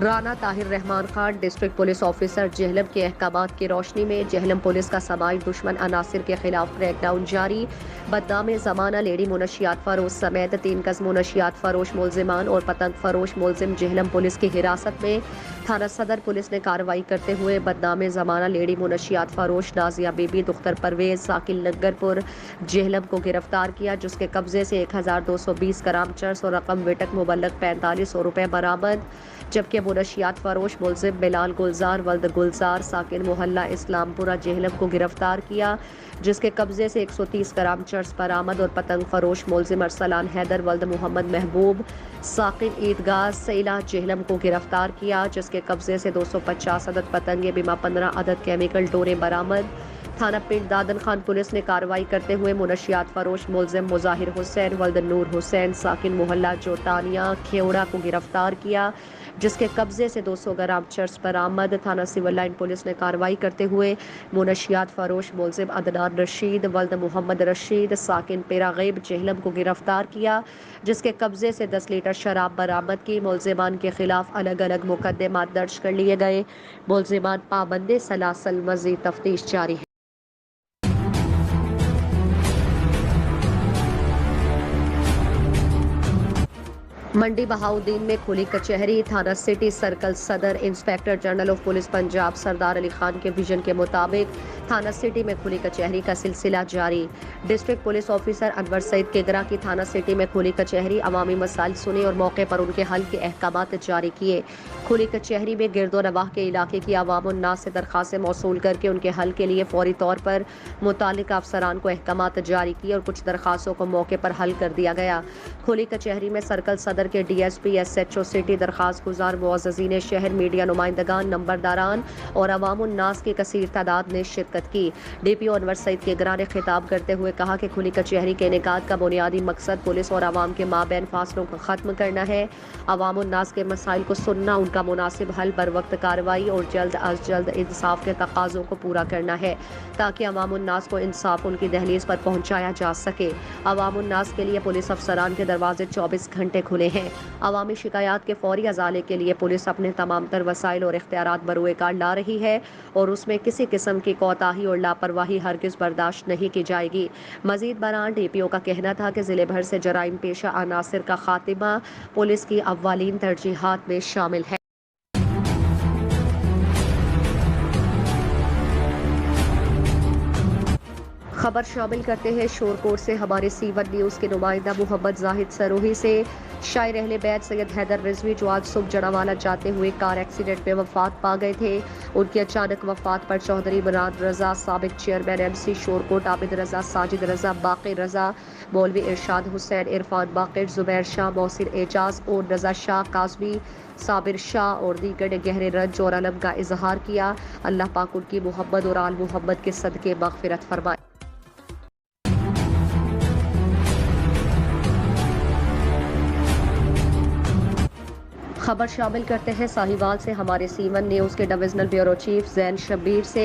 Rana Tahir Rehman Khan district police officer Jhelum کے احکامات کی روشنی میں جہلم پولیس کا سماجی دشمن عناصر کے خلاف کریک ڈاؤن جاری۔ بدنام زمانہ لیڈی منشیات فروش سمیت 3 گز منشیات فروش ملزمان اور پتنگ فروش ملزم جہلم پولیس کی حراست میں۔ تھانہ صدر پولیس نے کارروائی کرتے ہوئے بدنام زمانہ لیڈی منشیات فروش نازیہ بی بی دختر پرویز ساکن نگر پور جہلم کو گرفتار کیا، جس کے قبضے سے 1220 گرام چرس اور رقم وٹک مبلغ 4500 روپے برآمد، جبکہ منشیات فروش ملزم بلال گلزار ولد گلزار ساکن محلہ اسلام پورہ جہلم کو گرفتار کیا، جس کے قبضے سے 130 گرام چرس برآمد، اور پتنگ فروش ملزم ارسلان حیدر ولد محمد محبوب ساکن عیدگاہ سیلہ جہلم کو گرفتار کیا، جس کے قبضے سے 250 عدد پتنگیں بما 15 عدد کیمیکل ڈوریں برآمد۔ تھانہ پنڈ دادن خان پولیس نے کارروائی کرتے ہوئے منشیات فروش ملزم مظاہر حسین ولد نور حسین ساکن محلہ جوٹانیہ کھیوڑا کو گرفتار کیا، جس کے قبضے سے 200 گرام چرس برآمد۔ تھانہ سول لائن پولیس نے کارروائی کرتے ہوئے منشیات فروش ملزم عدنان رشید ولد محمد رشید ساکن پیراغیب جہلم کو گرفتار کیا، جس کے قبضے سے 10 لیٹر شراب برآمد کی۔ ملزمان کے خلاف الگ الگ مقدمات درج کر لیے گئے۔ ملزمان پابند سلاسل، مزید تفتیش جاری ہے۔ منڈی بہاؤدین میں کھلی کچہری۔ تھانہ سٹی سرکل صدر inspector general of police Punjab سردار علی خان کے ویژن کے مطابق تھانہ سٹی میں کھلی کچہری کا سلسلہ جاری۔ ڈسٹرکٹ پولیس آفیسر انور سعید کیگرا کی تھانہ سٹی میں کھلی کچہری، عوامی مسائل سنے اور موقع پر ان کے حل کے احکامات جاری کیے۔ کھلی کچہری میں گرد و نواح کے علاقے کی عوام الناس سے درخواستیں موصول کر کے ان کے حل کے لیے فوری طور پر متعلقہ افسران کو احکامات جاری کیے اور کچھ درخواستوں کو موقع پر حل کر دیا گیا۔ کھلی کچہری میں سرکل صدر کے D S P, S H O city, درخواست گزار، معززین شہر، میڈیا نمائندگان، نمبرداران اور عوام الناس کی کثیر تعداد نے شرکت کی۔ ڈی پی او انور سعید کیگرا نے خطاب کرتے ہوئے کہا کہ کھلی کچہری کے انعقاد کا بنیادی مقصد پولیس اور عوام کے مابین فاصلوں کو ختم کرنا ہے، عوام الناس کے مسائل کو سننا، ان کا مناسب حل، بروقت کارروائی اور جلد از جلد انصاف کے تقاضوں کو پورا کرنا ہے تاکہ عوام الناس کو انصاف ان کی دہلیز پر پہنچایا جا سکے۔ عوام الناس کے لیے پولیس افسران کے دروازے 24 گھنٹے کھلے ہیں۔ عوامی شکایات کے فوری ازالے کے لیے پولیس اپنے تمام تر وسائل اور اختیارات بروئے کار لا رہی ہے اور اس میں کسی قسم کی کوتاہی اور لاپرواہی ہرگز برداشت نہیں کی جائے گی۔ مزید برآں ڈی پی او کا کہنا تھا کہ ضلع بھر سے جرائم پیشہ عناصر کا خاتمہ پولیس کی اولین ترجیحات میں شامل ہے۔ خبر شامل کرتے ہیں شورکوٹ سے۔ ہمارے سی1 نیوز کے نمائندہ محمد زاہد سروہی سے شاعر اہل بیت سید حیدر رضوی جو آج صبح جڑاوالا جاتے ہوئے کار ایکسیڈنٹ میں وفات پا گئے تھے، ان کی اچانک وفات پر چودھری مراد رضا سابق چیئرمین ایم سی شورکوٹ، عابد رضا، ساجد رضا، باقر رضا، مولوی ارشاد حسین، عرفان باقر، زبیر شاہ، محسن اعجاز اور رضا شاہ قاسمی، صابر شاہ اور دیگر نے گہرے رنج اور الم کا اظہار کیا۔ اللہ پاک ان کی محمد اور آل محمد کے صدقے مغفرت فرمائے۔ خبر شامل کرتے ہیں ساہیوال سے۔ ہمارے سی1 نیوز کے ڈویژنل بیورو چیف زین شبیر سے۔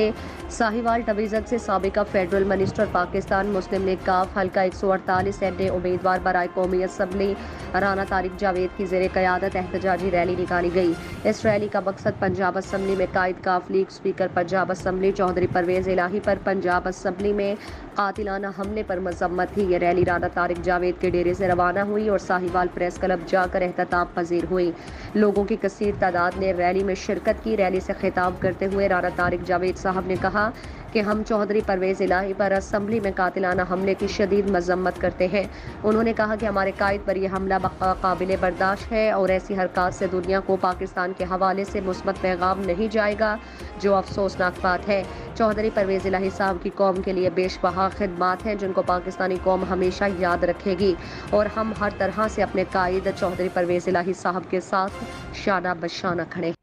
ساہیوال ڈویژن سے سابقہ فیڈرل منسٹر پاکستان مسلم لیگ کاف حلقہ 148 این ڈے امیدوار برائے قومی اسمبلی رانا طارق جاوید کی زیر قیادت احتجاجی ریلی نکالی گئی۔ اس ریلی کا مقصد پنجاب اسمبلی میں قائد کاف league speaker Punjab assembly Chaudhry Pervaiz Elahi پر پنجاب اسمبلی میں قاتلانہ حملے پر مذمت تھی۔ یہ ریلی رانا طارق جاوید کے ڈیرے سے روانہ ہوئی اور ساہیوال پریس کلب جا کر اختتام پذیر ہوئی۔ لوگوں کی کثیر تعداد نے ریلی میں شرکت کی۔ ریلی سے خطاب کرتے ہوئے رانا طارق جاوید صاحب نے کہا کہ ہم چودھری پرویز الہی پر اسمبلی میں قاتلانہ حملے کی شدید مذمت کرتے ہیں۔ انہوں نے کہا کہ ہمارے قائد پر یہ حملہ قابل برداشت ہے اور ایسی حرکات سے دنیا کو پاکستان کے حوالے سے مثبت پیغام نہیں جائے گا، جو افسوسناک بات ہے۔ چودھری پرویز الہی صاحب کی قوم کے لیے بیش بہا خدمات ہیں جن کو پاکستانی قوم ہمیشہ یاد رکھے گی اور ہم ہر طرح سے اپنے قائد چودھری پرویز الہی صاحب کے ساتھ شانہ بشانہ کھڑے ہیں۔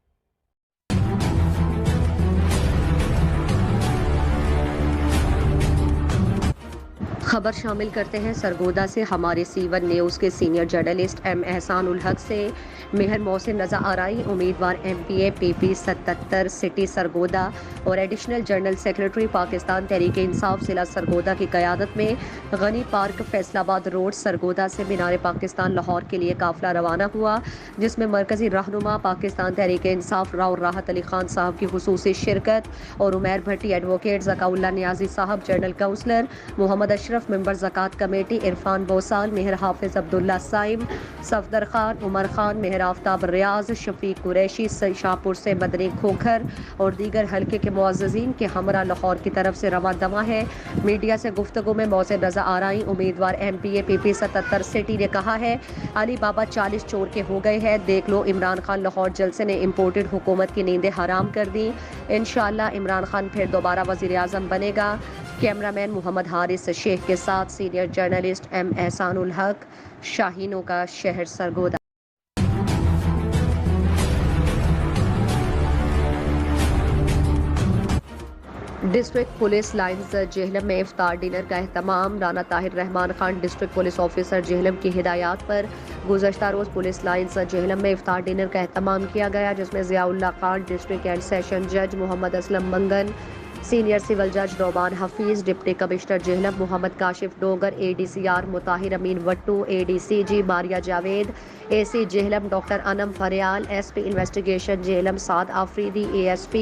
خبر شامل کرتے ہیں سرگودا سے ہمارے C1 نیوز کے سینئر جرنلسٹ ایم احسان الحق سے۔ مہر محسن رضا آرائی امیدوار MPA PP 77 سٹی سرگودا اور additional general secretary Pakistan Tehreek Insaf ضلع سرگودا کی قیادت میں غنی پارک فیصل آباد روڈ سرگودا سے مینار پاکستان لاہور کے لیے قافلہ روانہ ہوا، جس میں مرکزی رہنما پاکستان تحریک انصاف راؤ راحت علی خان صاحب کی خصوصی شرکت اور عمیر بھٹی ایڈوکیٹ، ذکا اللہ نیازی صاحب جنرل کونسلر، محمد اشرف ممبر زکوٰۃ کمیٹی، عرفان بوسال، مہر حافظ عبداللہ سائم، صفدر خان، عمر خان، مہر آفتاب ریاض، شفیق قریشی، شاہپور سے مدنی کھوکھر اور دیگر حلقے کے معززین کے ہمراہ لاہور کی طرف سے رواں دواں ہے۔ میڈیا سے گفتگو میں محسن رضا آرائی امیدوار MPA PP 77 سٹی نے کہا ہے، علی بابا 40 چور کے ہو گئے ہیں، دیکھ لو عمران خان لاہور جلسے نے امپورٹڈ حکومت کی نیندیں حرام کر دی، انشاءاللہ عمران خان پھر دوبارہ وزیر اعظم بنے گا۔ کیمرامین محمد حارث شیخ کے ساتھ سینئر جرنلسٹ ایم احسان الحق، شاہینوں کا شہر Sargodha. District police lines Jhelum میں افطار ڈنر کا اہتمام۔ Rana Tahir Rehman Khan district police officer Jhelum کی ہدایات پر گزشتہ روز پولیس لائنز جہلم میں افطار ڈنر کا اہتمام کیا گیا، جس میں ضیاء اللہ خان، ڈسٹرکٹ اینڈ سیشن جج محمد اسلم منگن، سینئر سول جج نعمان حفیظ، ڈپٹی کمشنر جہلم محمد کاشف ڈوگر، ADCR مطاہر امین وٹو، ADCG ماریا جاوید، AC جہلم ڈاکٹر انم فریال، SP انویسٹیگیشن جہلم سعد آفریدی، ASP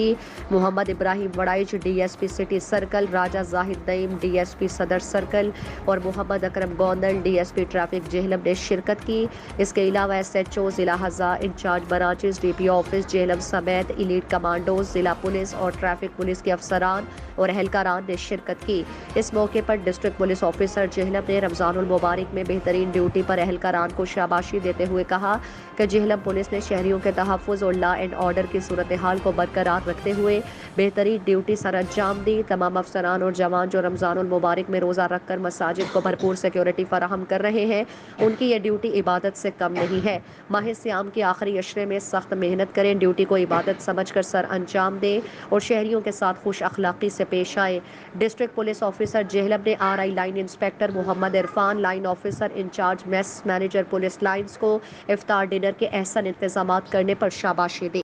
محمد ابراہیم وڑائچ، DSP سٹی سرکل راجہ زاہد نعیم، DSP صدر سرکل اور محمد اکرم گوندل، DSP ٹریفک جہلم نے شرکت کی۔ اس کے علاوہ SHO ضلع ہزار، incharge branches, DPO office Jhelum سمیت ایلیٹ کمانڈوز، ضلع پولیس اور ٹریفک پولیس کے افسران اور اہلکاران نے شرکت کی۔ اس موقع پر ڈسٹرکٹ پولیس آفیسر جہلم نے رمضان المبارک میں بہترین ڈیوٹی پر اہلکاران کو شاباشی دیتے ہوئے کہا کہ جہلم پولیس نے شہریوں کے تحفظ اور لا اینڈ آرڈر کی صورتحال کو برقرار رکھتے ہوئے بہترین ڈیوٹی سر انجام دی۔ تمام افسران اور جوان جو رمضان المبارک میں روزہ رکھ کر مساجد کو بھرپور سیکیورٹی فراہم کر رہے ہیں، ان کی یہ ڈیوٹی عبادت سے کم نہیں ہے۔ ماہ صیام کے آخری عشرے میں سخت محنت کریں، ڈیوٹی کو عبادت سمجھ کر سر انجام دیں اور شہریوں کے ساتھ خوش اخلاقی سے پیش آئے۔ ڈسٹرکٹ پولیس آفیسر جہلم نے RI line inspector Muhammad Irfan, line officer incharge mess manager police lines کو افطار ڈنر کے احسن انتظامات کرنے پر شاباشی دی۔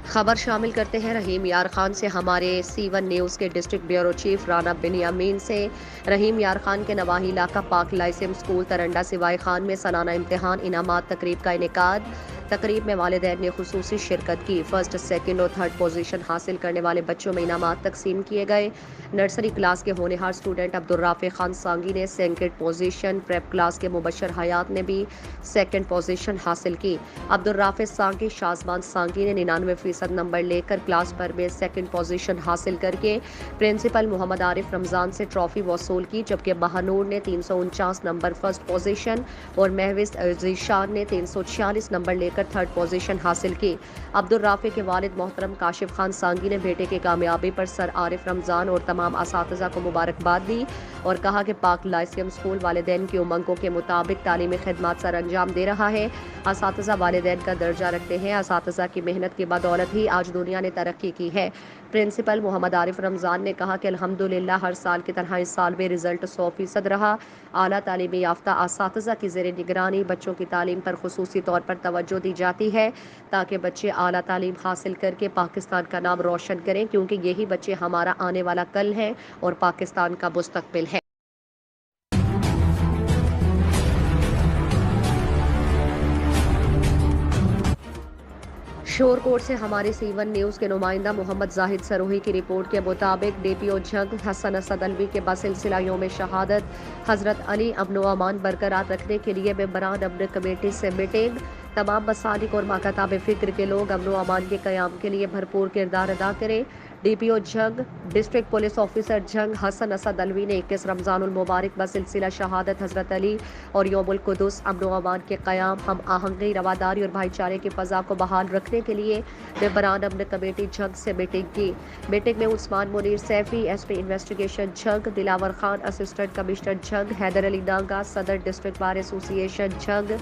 خبر شامل کرتے ہیں رحیم یار خان سے ہمارے C1 نیوز کے district bureau chief Rana Binyamin سے۔ رحیم یار خان کے نواحی علاقہ پاک لائسم اسکول ترنڈا سوائی خان میں سالانہ امتحان انعامات تقریب کا انعقاد۔ تقریب میں والدین نے خصوصی شرکت کی۔ فرسٹ، سیکنڈ اور تھرڈ پوزیشن حاصل کرنے والے بچوں میں انعامات تقسیم کیے گئے۔ نرسری کلاس کے ہونہار اسٹوڈنٹ عبدالرافع خان سانگی نے سیکنڈ پوزیشن، پریپ کلاس کے مبشر حیات نے بھی سیکنڈ پوزیشن حاصل کی۔ عبدالرافع سانگی شازمان سانگی نے 99% نمبر لے کر کلاس پر میں سیکنڈ پوزیشن حاصل کر کے پرنسپل محمد عارف رمضان سے ٹرافی وصول کی، جبکہ مہانور نے 349 نمبر فرسٹ پوزیشن اور مہوش ذیشان نے 346 نمبر لے کر تھرڈ پوزیشن حاصل کی۔ عبدالرافع کے والد محترم کاشف خان سانگی نے بیٹے کی کامیابی پر سر عارف رمضان اور تمام اساتذہ کو مبارکباد دی اور کہا کہ پاک لائسیم اسکول والدین کی امنگوں کے مطابق تعلیمی خدمات سر انجام دے رہا ہے۔ اساتذہ والدین کا درجہ رکھتے ہیں، اساتذہ کی محنت کی بدولت ہی آج دنیا نے ترقی کی ہے۔ پرنسپل محمد عارف رمضان نے کہا کہ الحمدللہ ہر سال کی طرح اس سال بھی رزلٹ 100% رہا۔ اعلیٰ تعلیمی یافتہ اساتذہ کی زیر نگرانی بچوں کی تعلیم پر خصوصی طور پر توجہ دی جاتی ہے تاکہ بچے اعلیٰ تعلیم حاصل کر کے پاکستان کا نام روشن کریں، کیونکہ یہی بچے ہمارا آنے والا کل ہیں اور پاکستان کا مستقبل ہے۔ شور کوٹ سے ہمارے C1 نیوز کے نمائندہ محمد زاہد سروہی کی رپورٹ کے مطابق DPO جنگ حسن اسد الوی کے بسلسلہ یوم شہادت حضرت علی امن و امان برقرار رکھنے کے لیے ممبران امن کمیٹی سے میٹنگ۔ تمام مسالک اور مکاتب فکر کے لوگ امن و امان کے قیام کے لیے بھرپور کردار ادا کریں۔ DPO جنگ ڈسٹرکٹ پولیس آفیسر جنگ حسن اسد الوی نے 21 رمضان المبارک بسلسلہ شہادت حضرت علی اور یوم القدس امن و امان کے قیام، ہم آہنگی، رواداری اور بھائی چارے کی فضا کو بحال رکھنے کے لیے ممبران امن کمیٹی جنگ سے میٹنگ کی۔ میٹنگ میں عثمان منیر سیفی SP انویسٹیگیشن جنگ، دلاور خان اسسٹنٹ کمشنر جنگ، حیدر علی نانگا صدر ڈسٹرکٹ بار ایسوسی ایشن جنگ،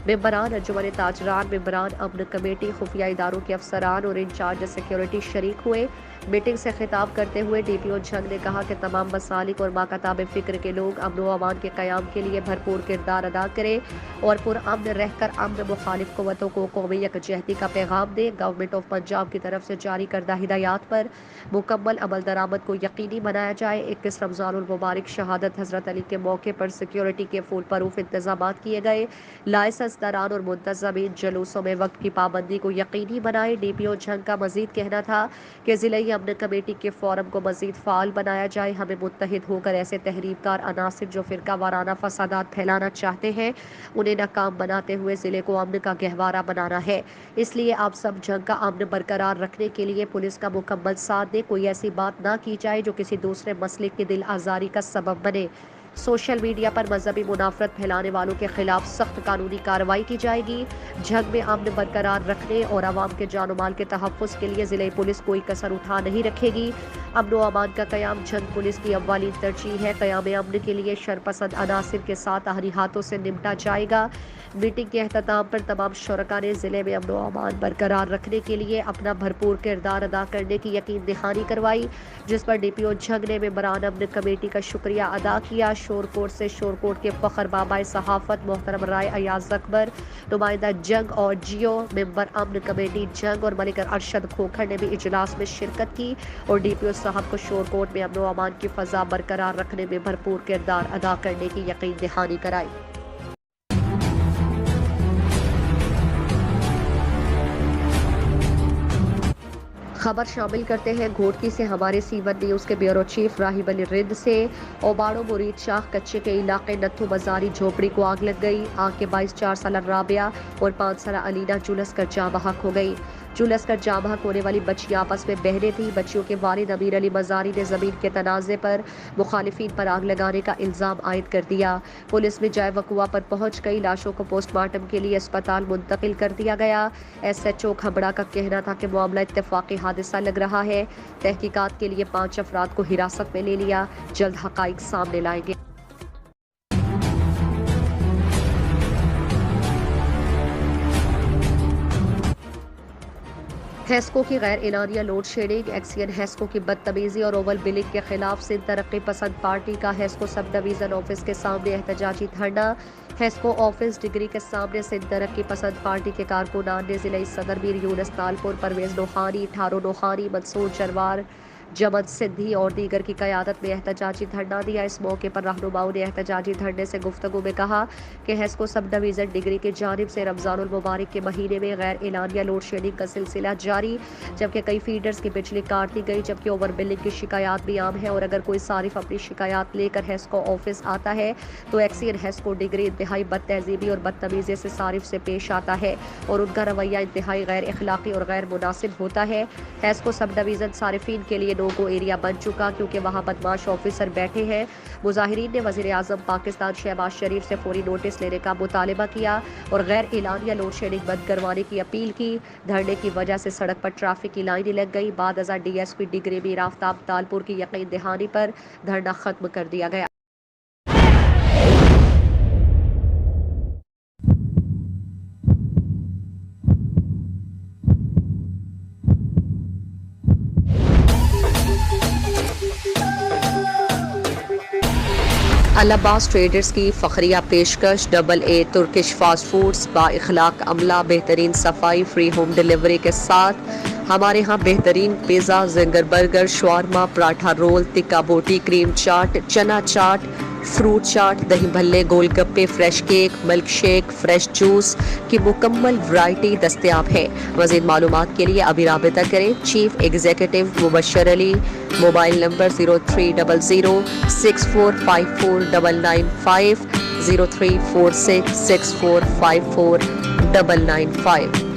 ممبران انجمن تاجران، ممبران امن کمیٹی، خفیہ اداروں کے افسران اور انچارج سیکیورٹی شریک ہوئے۔ میٹنگ سے خطاب کرتے ہوئے ڈی پی او جھنگ نے کہا کہ تمام مسالک اور ماکاتاب فکر کے لوگ امن و امان کے قیام کے لیے بھرپور کردار ادا کریں اور پرامن رہ کر امن مخالف قوتوں کو قومی یکجہتی کا پیغام دیں۔ گورنمنٹ آف پنجاب کی طرف سے جاری کردہ ہدایات پر مکمل عمل درآمد کو یقینی بنایا جائے۔ 21 رمضان المبارک شہادت حضرت علی کے موقع پر سیکیورٹی کے فول پروف انتظامات کیے گئے۔ لائسنس داران اور منتظمین جلوسوں میں وقت کی پابندی کو یقینی بنائے۔ ڈی پی او جھنگ کا مزید کہنا تھا کہ ضلعی امن کمیٹی کے فورم کو مزید فعال بنایا جائے۔ ہمیں متحد ہو کر ایسے تحریک کار عناصر جو فرقہ وارانہ فسادات پھیلانا چاہتے ہیں انہیں ناکام بناتے ہوئے ضلع کو امن کا گہوارہ بنانا ہے۔ اس لیے آپ سب جنگ کا امن برقرار رکھنے کے لیے پولیس کا مکمل ساتھ دیں۔ کوئی ایسی بات نہ کی جائے جو کسی دوسرے مسلک کی دل آزاری کا سبب بنے۔ سوشل میڈیا پر مذہبی منافرت پھیلانے والوں کے خلاف سخت قانونی کارروائی کی جائے گی۔ جنگ میں امن برقرار رکھنے اور عوام کے جان و مال کے تحفظ کے لیے ضلعی پولیس کوئی کسر اٹھا نہیں رکھے گی۔ امن و امان کا قیام جنگ پولیس کی اولین ترجیح ہے۔ قیام امن کے لیے شرپسند عناصر کے ساتھ آہنی ہاتھوں سے نمٹا جائے گا۔ میٹنگ کے اختتام پر تمام شرکاء نے ضلع میں امن و امان برقرار رکھنے کے لیے اپنا بھرپور کردار ادا کرنے کی یقین دہانی کروائی، جس پر ڈی پی او جھنگ نے ممبران امن کمیٹی کا شکریہ ادا کیا۔ شورکوٹ سے شورکوٹ کے فخر بابائے صحافت محترم رائے ایاز اکبر، نمائندہ جنگ اور جیو، ممبر امن کمیٹی جنگ اور ملک ارشد کھوکھر نے بھی اجلاس میں شرکت کی اور ڈی پی او صاحب کو شورکوٹ میں امن و امان کی فضا برقرار رکھنے میں بھرپور کردار ادا کرنے کی یقین دہانی کرائی۔ خبر شامل کرتے ہیں گھوٹکی سے ہمارے سی1 نیوز کے بیورو چیف راہیب علی رند سے۔ اوباڑو مرید شاخ کچے کے علاقے نتھو بازاری جھوپڑی کو آگ لگ گئی۔ آگ کے باعث 4 سالہ رابعہ اور 5 سالہ علینا جھلس کر جاں بحق ہو گئی۔ جھلس کر جاں بحق ہونے والی بچیاں آپس میں بہنیں تھیں۔ بچیوں کے والد امیر علی مزاری نے زمین کے تنازع پر مخالفین پر آگ لگانے کا الزام عائد کر دیا۔ پولیس بھی جائے وقوع پر پہنچ گئی۔ لاشوں کو پوسٹ مارٹم کے لیے اسپتال منتقل کر دیا گیا۔ ایس ایچ او کھمبڑا کا کہنا تھا کہ معاملہ اتفاقی حادثہ لگ رہا ہے۔ تحقیقات کے لیے 5 افراد کو حراست میں لے لیا۔ جلد حقائق سامنے لائیں گے۔ ہیسکو کی غیر اعلانیہ لوڈ شیڈنگ، ایکسین ہیسکو کی بدتمیزی اور اوور بلنگ کے خلاف سندھ ترقی پسند پارٹی کا ہیسکو سب ڈویژن آفس کے سامنے احتجاجی دھرنا۔ ہیسکو آفس ڈگری کے سامنے سندھ ترقی پسند پارٹی کے کارکنان نے ضلعی صدر میر یونس تالپور، پرویز نوحانی، ٹھارو نوحانی، منصور جروار، جمن سندھی اور دیگر کی قیادت میں احتجاجی دھرنا دیا۔ اس موقع پر رہنماؤں نے احتجاجی دھرنے سے گفتگو میں کہا کہ ہیسکو سب ڈویژن ڈگری کی جانب سے رمضان المبارک کے مہینے میں غیر اعلانیہ لوڈ شیڈنگ کا سلسلہ جاری، جبکہ کئی فیڈرز کی بجلی کاٹ دی گئی، جبکہ اوور بلنگ کی شکایات بھی عام ہے اور اگر کوئی صارف اپنی شکایات لے کر ہیسکو آفس آتا ہے تو ایکسین ہیسکو ڈگری انتہائی بد تہذیبی اور بدتمیزی سے صارف سے پیش آتا ہے اور ان کا رویہ انتہائی غیر اخلاقی اور غیر مناسب ہوتا ہے۔ ہیسکو سب ڈویژن صارفین کے لیے نو گو ایریا بن چکا کیونکہ وہاں بدماش آفیسر بیٹھے ہیں۔ مظاہرین نے وزیر اعظم پاکستان شہباز شریف سے فوری نوٹس لینے کا مطالبہ کیا اور غیر اعلانیہ لوڈ شیڈنگ بند کروانے کی اپیل کی۔ دھرنے کی وجہ سے سڑک پر ٹریفک کی لائنیں لگ گئی۔ بعد ازاں ڈی ایس پی ڈگری میر آفتاب تالپور کی یقین دہانی پر دھرنا ختم کر دیا گیا۔ العباس ٹریڈرز کی فخریہ پیشکش، AA ترکش فاسٹ فوڈز، با اخلاق عملہ، بہترین صفائی، فری ہوم ڈیلیوری کے ساتھ ہمارے ہاں بہترین pizza, zinger burger, shawarma, paratha roll, tikka boti, cream چاٹ، چنا چاٹ، فروٹ چاٹ، دہی bhalle, gol gappe, fresh cake, milkshake, fresh juice کی مکمل ورائٹی دستیاب ہے۔ مزید معلومات کے لیے ابھی رابطہ کریں۔ چیف ایگزیکٹو مبشر علی، موبائل نمبر 0300645495 0346645495